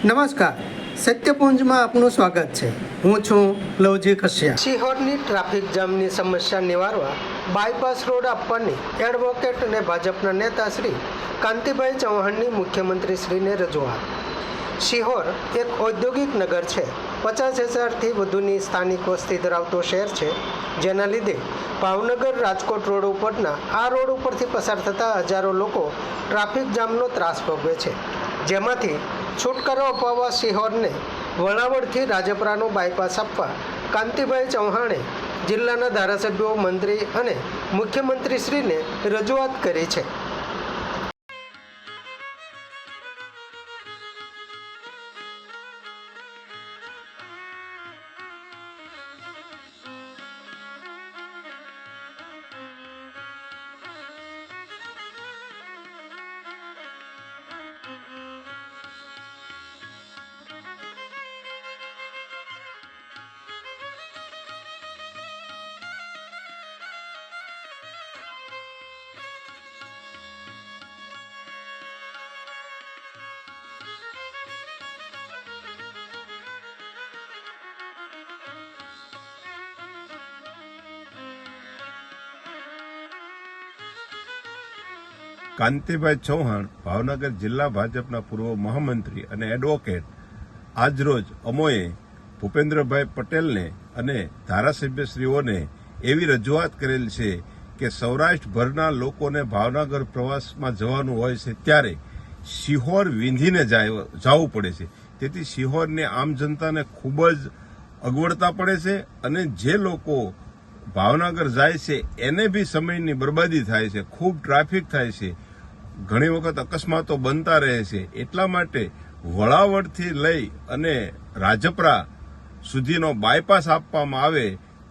નમસ્કાર, સત્યપુંજમાં આપનું સ્વાગત છે. હું છું લવજી કશ્યા. શિહોરની ટ્રાફિક જામની સમસ્યા નિવારવા બાયપાસ રોડ આપવાની એડવોકેટ અને ભાજપના નેતા શ્રી કાંતિભાઈ ચૌહાણની મુખ્યમંત્રીશ્રીને રજૂઆત. શિહોર એક ઔદ્યોગિક નગર છે. 50,000થી વધુની સ્થાનિક વસ્તી ધરાવતો શહેર છે, જેના લીધે ભાવનગર રાજકોટ રોડ ઉપરના આ રોડ ઉપરથી પસાર થતા હજારો લોકો ટ્રાફિક જામનો ત્રાસ ભોગવે છે, જેમાંથી છુટકારો અપાવવા શિહોરને વણાવડથી રાજપરાનો બાયપાસ આપવા કાંતિભાઈ ચૌહાણે જિલ્લાના ધારાસભ્યો, મંત્રી અને મુખ્યમંત્રીશ્રીને રજૂઆત કરી છે. કાંતિભાઈ ચૌહાણ, ભાવનગર જિલ્લા ભાજપના પૂર્વ મહામંત્રી અને એડવોકેટ, આજરોજ અમોએ ભૂપેન્દ્રભાઈ પટેલને અને ધારાસભ્યશ્રીઓને એવી રજૂઆત કરેલ છે કે સૌરાષ્ટ્રભરના લોકોને ભાવનગર પ્રવાસમાં જવાનું હોય છે ત્યારે શિહોર વીંધીને જવું પડે છે. તેથી શિહોરની આમ જનતાને ખૂબ જ અગવડતા પડે છે અને જે લોકો ભાવનગર જાય છે એને બી સમયની બરબાદી થાય છે, ખૂબ ટ્રાફિક થાય છે, ઘણી વખત અકસ્માતો બનતા રહે છે. એટલા માટે વણાવડથી લઈ અને રાજપરા સુધીનો બાયપાસ આપવામાં આવે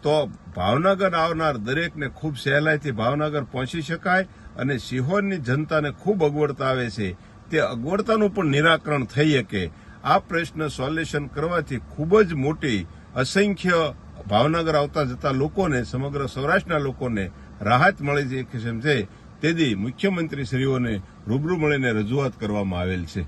તો ભાવનગર આવનાર દરેકને ખૂબ સહેલાઈથી ભાવનગર પહોંચી શકાય અને શિહોરની જનતાને ખૂબ અગવડતા આવે છે, તે અગવડતાનું પણ નિરાકરણ થઈ શકે. આ પ્રશ્ન સોલ્યુશન કરવાથી ખૂબ જ મોટી અસંખ્ય ભાવનગર આવતા જતા લોકોને, સમગ્ર સૌરાષ્ટ્રના લોકોને રાહત મળી છે. તેથી મુખ્યમંત્રીશ્રીઓને રૂબરૂ મળીને રજૂઆત કરવામાં આવેલ છે.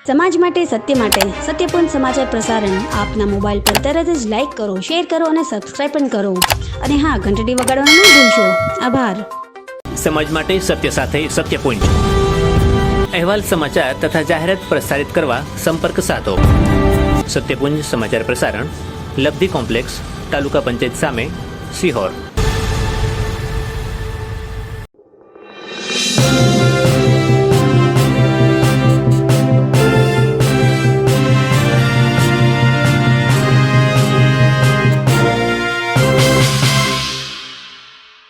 સમાજ માટે, સત્ય માટે, સત્યપૂર્ણ સમાચાર પ્રસારણ આપના મોબાઈલ પર તરત જ લાઈક કરો, શેર કરો અને સબસ્ક્રાઇબ પણ કરો. અને હા, ઘંટડી વગાડવાનું ન ભૂલશો. આભાર. સમાજ માટે સત્ય સાથે સત્યપૂર્ણ અહેવાલ, સમાચાર તથા જાહેરાત પ્રસારિત કરવા સંપર્ક સાધો. સત્યપુંજ સમાચાર પ્રસારણ, લબ્ધિ કોમ્પ્લેક્સ, તાલુકા પંચાયત સામે, શિહોર.